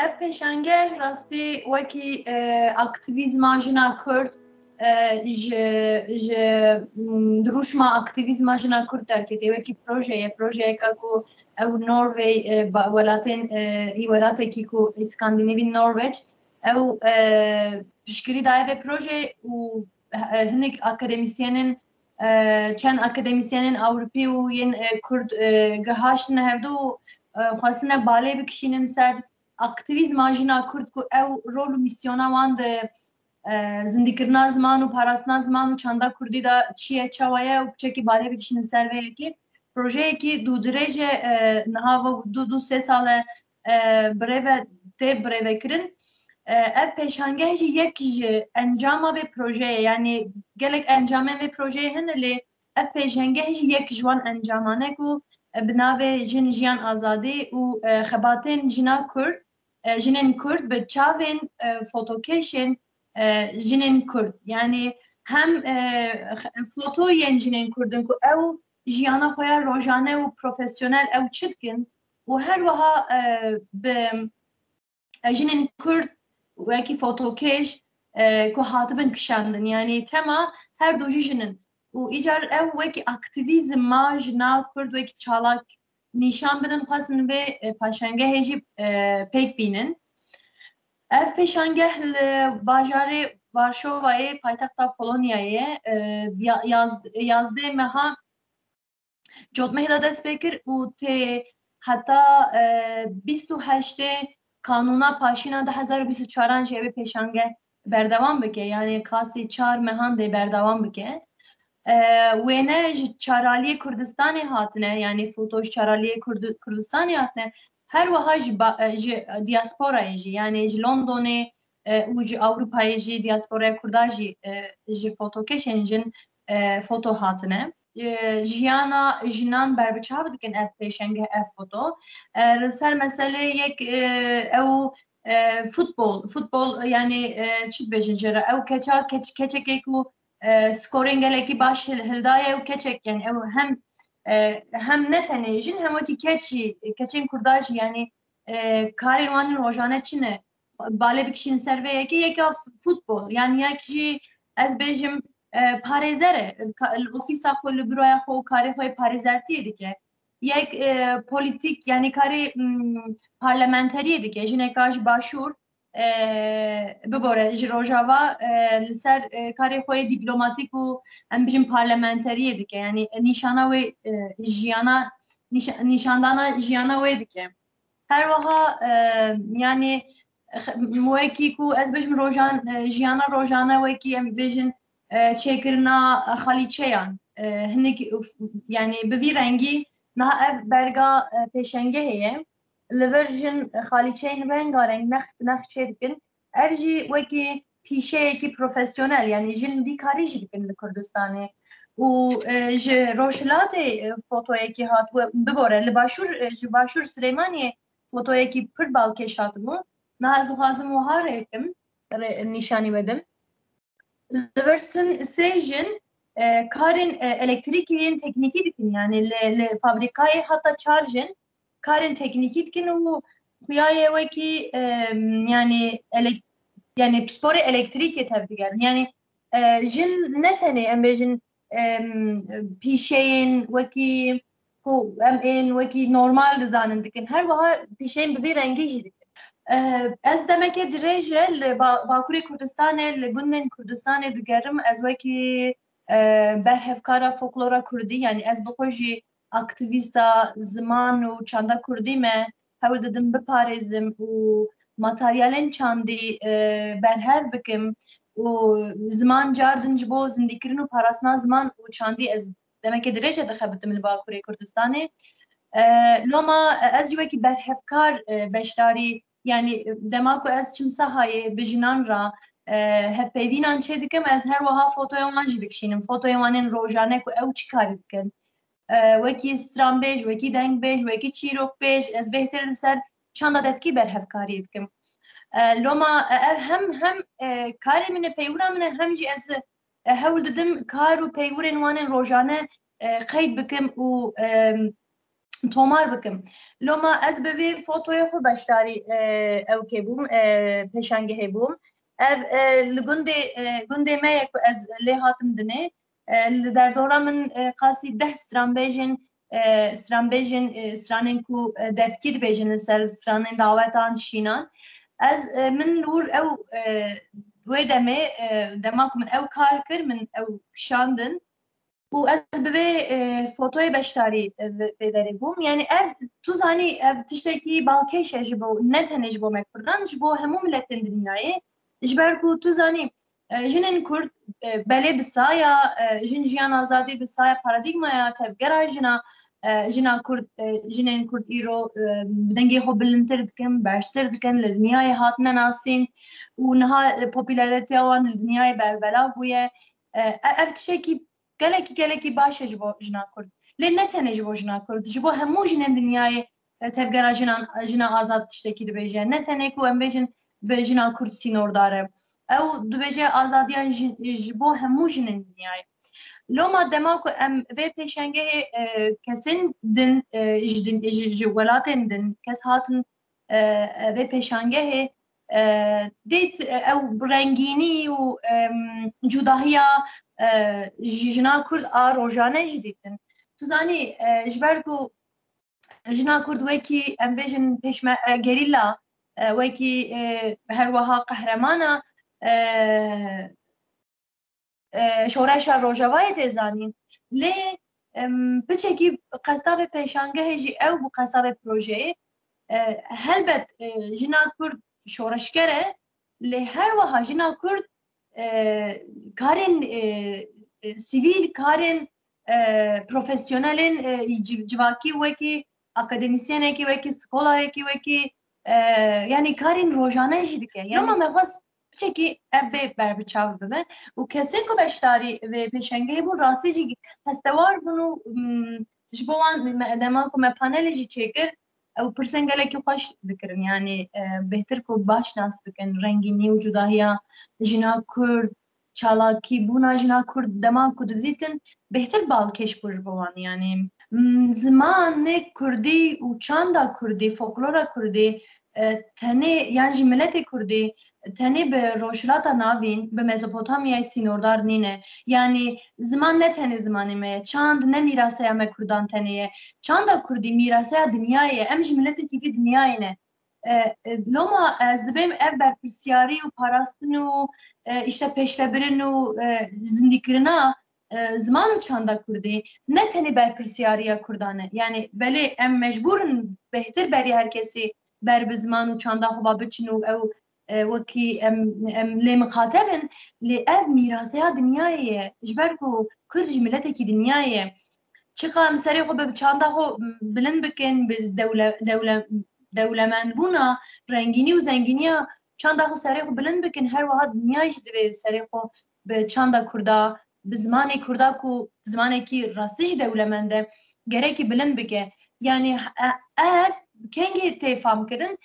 ev pêşange rastî wekî aktivîzma jina Kurd ji rûşma aktivîzma jina Kurd derketê wekî projeyeka ku ew Norway welatên welatekî ku Skandinavî Norveç ew piştgirî daye vê proje û hinek akademisyenên çend akademisyenên Ewropî û yên Kurd gihaştine hevdû û xwastine balê bikişînin ser aktivîzma jina Kurd ku ew rol û misyona wan di zindîkirina ziman û parastina ziman û çanda Kurdî da çi ye çawa ye û piçekî balê bikişînin ser vê yekê projeyekî dû dirêje niha du sê sal e birêve tê birêvekirin ev pêşangeh jî yek ji encama vê projeyê yani gelek encamên vê projeyê hene lê ev pêşangeh jî yek ji wan encaman e ku bi navê jin jiyan azadî û xebatên jina Kurd jinên Kurd bi çavên fotokeşên jinên Kurd yani hem fotoyên jinên Kurdin ku ew jiyana xwe ya rojane û profesyonel ew çi dikin û her wiha bi jinên Kurd wekî fotokeş ku hatibin kişandin yani tema her du jî jinin û îcar ew wekî aktivîzma jina Kurd wekî çalak nîşan bidin xwestin vê pêşangehê jî pêk bînin. Ev pêşangeh li bajarê Varşovayê paytexta Polonyayê yazdê meha cotmehê da dest pê kir û tê heta 28 Kanûna Paşîna 2024 jî evê pêşangeh berdewam bike yani kasê çar mehan dê berdewam bike. Wêne ji Çaraliyê Kurdistanê hatine yani foto ji Çaraliyê Kurdistanê hatine her wiha ji diasporayê jî yani ji Londonê û ji Ewropayê jî diasporaya Kurda jî ji fotokeşên jin foto hatine. Jiyana jinan berbiçav dikin ev pêşangeh ev foto. Li ser meselê yek ew futbol yani çi dibêjin jê re ew keçekê ku skorên gelekî baş hildaye û keçek yani ew hem ne tenê jin hem wekî keçên Kurda jî yani karên wan ên rojane çi ne balê bikişînin ser vê yekê yeka futbol yani yek jî ez bêjim parêzer e ofîsa xwe li büroya xwe û karê xwe parêzertiyê dike yek polîtîk yani karê parlamenteriyê dike jineka ji başûr bigore ji rojava li ser karê xwe dîplomatîk û em bijin parlamenteriyê dike yani nîşana wê jiyana nîşandana jiyana wê dike her wiha yani wekî ku ez bijim rojan jiyana rojane wekî em bêjin çêkirina xalîçeyan hinek yani bi vî rengî niha ev berga pêşangehê ye li vir jin xalîçeyên rengareng nex çê dikin er jî wekî tîşeyekî profesyonel yani jin vî karî jî dikin li Kurdistanê û ji rojhilatê fotoyekî hatibû bigore li ji başûr Silêmaniyê fotoyekî pir balkêş hatibû niha ez dixwazim wiha rêkim nîşanî vedim. Li vir sê jin karên elektrîkê yên teknîkî dikin yani li fabrikayê heta çar jin karên teknîkî dikin û xuyayê wekî yani pisporê elektrîkê tev digerin yani jin ne tenê em bêjin pîşeyên wekî ku em ên wekî normal dizanin dikin her wiha pîşeyên bi vî rengî jî dikin. Ez demeke dirêje li Bakurê Kurdistanê li gundên Kurdistanê digerim ez wekî berhevkara folklora Kurdî yani ez bi xwe jî aktivîsta ziman û çanda Kurdî me hewl didim biparêzim û materyalên çandî berhev bikim û ziman cardin ji bo zindîkirin û parastina ziman û çandî ez demeke dirêje dixebitim li Bakurê Kurdistanê. Loma ez jî wekî berhevkar beşdarî yani dema ku ez çim sahayê bi jinan ra hevpeyvînan çê dikim ez her wiha fotoya wan jî dikişînim fotoya wan ên rojane ku ew çi karî dikin wekî stranbêj wekî dengbêj wekî çîrokbêj ez bêhtir li ser çanda devkî berhevkariyê dikim. Loma ev hem karê min e peywira min e hem jî ez hewl didim kar û peywirên wan ên rojane qeyd bikim û tomar bikim. Loma ez bi vê fotoya xwe beşdarî ew kêbûm pêşangehê bûm. Ev li gundê me ye ku ez lê hatim dinê. Li derdora min qasî 10 stranbêjin stranên ku devkî dibêjin li ser stranên dawetan şînan. Ez min li wir ew wê demê dema ku min ew kar kir min ew kişandin. û ez bi vê fotoyê beşdarî vê derê bûm. Yani ev tu zanî ev tiştekî balkêş e ji bo ne tenê ji bo me Kurdan, ji bo hemû milletên dinyayê. Ji ber ku tu zanî jinên Kurd belê bi saya jin jiyan azadî bi saya paradigmaya tevgera jina Kurd jinên Kurd îro bi dengê xwe bilindtir dikin, berştir dikin, li dinyayê hatine nasîn û niha popülariteya wan li dinyayê berbelav bûye. Ev tiştekî gelekî baş e ji bo jina Kurd. Lê ne tenê ji bo jina Kurd, ji bo hemû jinên dinyayê tevgera jina azad tiştekî dibêje. Ne tenê ku em bêjin bi jina Kurd sînordar e. Ew dibêje azadiya ji bo hemû jinên dinyayê. Loma dema ku em vê pêşangehê kesên din ji welatên din kes hatin vê pêşangehê dêt ew rengînî û cudahiya jina Kurd a rojane jî dîtin. Tu zanî ji ber ku jina Kurd wekî em bêjin gerîla wekî her wiha qehremana şoreşa Rojavayê tê zanîn. Lê piçekî qesda vê pêşangehê jî ew bû qesa vê projeyê. Helbet jina Kurd şoreşger e, lê her wiha jina Kurd karên sivîl, karên profesyonelên civakî wekî akademisyenekî wekî skolayekî wekî yani karên rojane jî dike. Ama me xwest piçekî ev bê berbiçav bibe û kesên ku beşdarî vê pêşangehê bûn rastî jî hestewar bûn û ji bo wan dema ku me panelê jî çêkir ew pirsên gelekî xweş dikirin. Yani bêhtir ku baş nas bikin rengînî û cudahiya jina Kurd, çalakî bûna jina Kurd dema ku didîtin bêhtir balkêş bû ji bo wan. Yani zimanê Kurdî û çanda Kurdî, folklora Kurdî tenê yan jî milletê Kurdî tenê bi rojhilata navîn bi Mezopotamyayê sînordar nîne. Yani ziman ne tenê zimanê me ye, çand ne mîraseya me Kurdan tenê ye. Çanda Kurdî mîraseya dinyayê ye, em jî milletekî vî dinyayê ne. Loma ez dibêm ev berpirsyarî û parastin û işte pêşvebirin û zindîkirina ziman û çanda Kurdî ne tenê berpirsyariya Kurdan e. Yani belê em mecbûrin bêhtir berî her kesî ber bi ziman û çanda xwe biçin û ew wekî em lê mixatebin lê ev mîraseya dinyayê ye. Ji ber ku Kurd jî milletekî dinyayê ye. Çiqa em serê xwe bi çanda xwe bilind bikin bi dewlemendbûna rengînî û zengîniya çanda xwe serê xwe bilind bikin her wiha dinyayê jî divê serê xwe bi çanda Kurda bi zimanê Kurda ku zimanekî rastî jî dewlemend e gerekî bilind bike. Yani ev kengê tê famkirin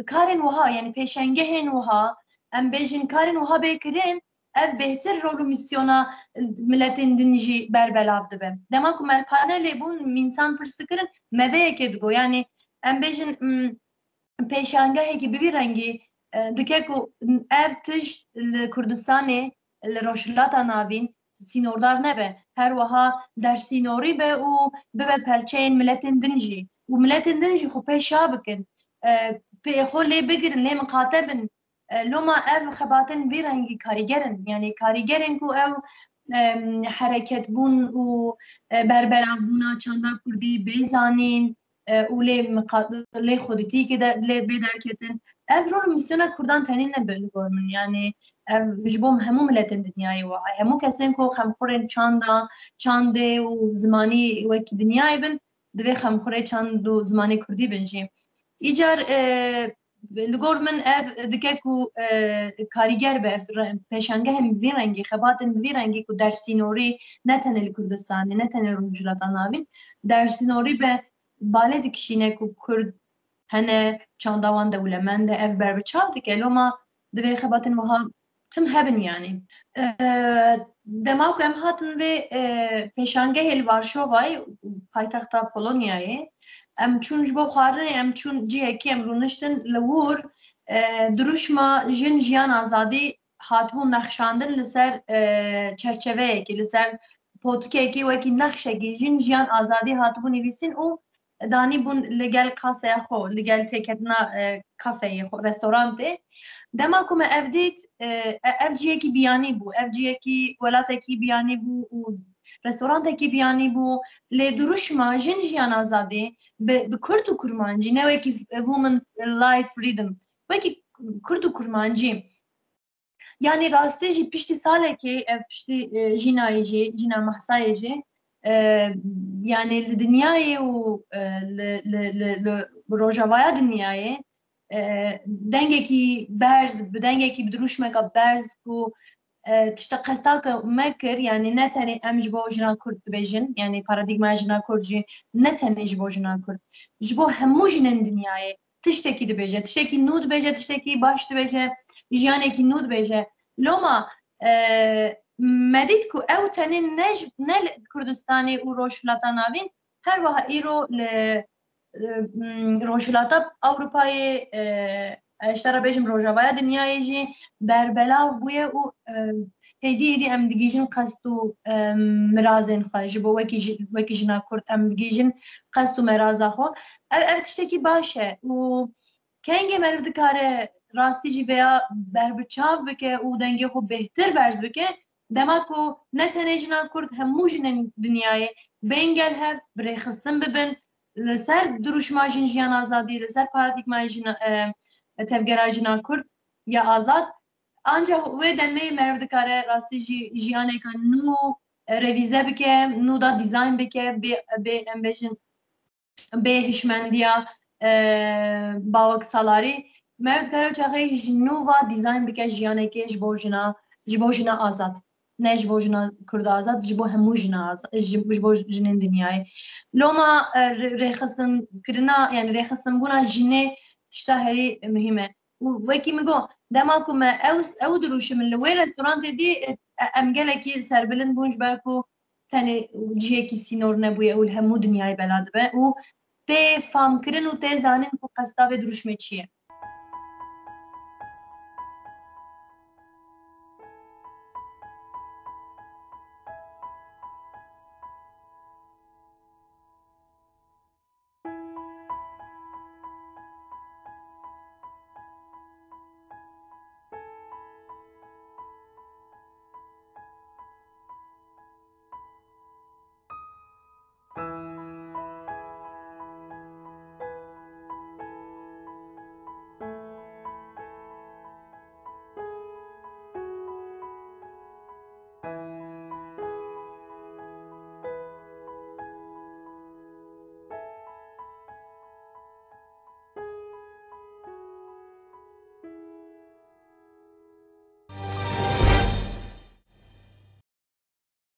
karên wiha yani pêşangehên wiha em bêjin karên wiha bêkirin ev bêhtir rol û misyona milletên din jî berbelav dibe. Dema ku me panelê bûn mînsan pirs dikirin meveyekê digo. Yani em bêjin pêşangehekî bi vî rengî dike ku ev tişt li Kurdistanê li rojhilata navîn sînordar nebe. Her wiha dersînorî be û bibe perçeyên milletên din jî. û milletên din jî xwe pêşa bikin. Xwe lê bigirin, lê miqatebin. Loma ev xebatin vî rengî karîgerin. Yani karîgerên ku ew hereketbûn û berbelavbûna çanda Kurdî bêzanîn û lê xwedîtîkê lê bê derketin. Ev rol û misyona Kurdan tenê nebe li gor min. Yani ev ji bo hemû milletên dinyayê wiha. Hemû kesên ku xemxurên çandê û zimanî wekî dinyayê bin divê xemxurê çand û zimanê Kurdî bin jî. Îcar li gor min ev dike ku karîger be pêşangehên vî rengî xebatên vî rengî ku dersînorî ne tenê li Kurdistanê ne tenê rojhilata navîn dersînorî be balê dikişîne ku Kurd hene çanda wan dewlemend e ev berbiçav dike. Loma divê xebatên wiha tim hebin yani. Dema ku em hatin vê pêşangehê li Varşovayê paytexta Polonyayê ام چون جبو خارن ام چون جیه که ام رونشتن لور دروشما جن جیان آزادی هاتبو نخشاندن لسر چرچوه که لسر پوتکه که وکی نخشه که جن جیان آزادی هاتبو نویسین او دانی بون لگل کاسه خو لگل تکتنا کافه خو رستورانته دما کوم افدیت اف جی کی بیانی بو اف جی کی ولاته کی بیانی بو و رستورانته کی بیانی بو ل دروشما جن جیان آزادی به کرد و کرمانجی نه وکی وومن لایف فریدم وکی کرد و کرمانجی yani rastê jî piştî salekê ev piştî jînayê jî jîna mehsayê jî yani li dinyayê û li rojavaya dinyayê dengekî berz bi dengekî bi dirûjmeka berz û tişta qestaka me kir yani ne tenê em ji bo jina Kurd dibêjin yani paradigmaya jina Kurd jî ne tenê ji bo jina Kurd ji bo hemû jinên dinyayê tiştekî dibêje tiştekî nû dibêje tiştekî baş dibêje jiyanekî nû dibêje loma medît ku ew tenê ne Kurdistanê û Rojhilata navîn her wiha îro li Rojhilata Ewropayê eştera bêjim rojavaya dinyayê jî berbelav bûye û hêdî em digîjin qest û mirazên xwe ji bo wekî jina Kurd em digîjin qest û meraza xwe ev tiştekî baş e û kengê meriv dikare rastî jî veya berbiçav bike û dengê xwe bêhtir berz bike dema ku ne tenê jina Kurd hemû jinên dinyayê bên gel hev birêxistin bibin li ser dirûjma jin jiyan azadî li ser paradigmaya jina tevgera jina Kurd ya azad ancak wê demê meriv dikare rastî jî jiyaneka nû revîze bike nû da dîzayn bike bê em bêjin bê hişmendiya bawek salarî meriv dikare çaxê ji nû va dîzayn bike jiyanekê ji bo jina azad ne ji bo jina Kurd azad ji bo hemû jina azad ji bo jinên dinyayê loma rêxistin yani rêxistinbûna jinê tişta herî muhîm e û wekî min got dema ku me ew dirûşimin li wê restorantê dî em gelekî serbilind bûn ji ber ku tenê ciyekî sînor nebûye û li hemû dinyayê bela dibe û tê famkirin û tê zanin ku qesta vê dirûşmê çi ye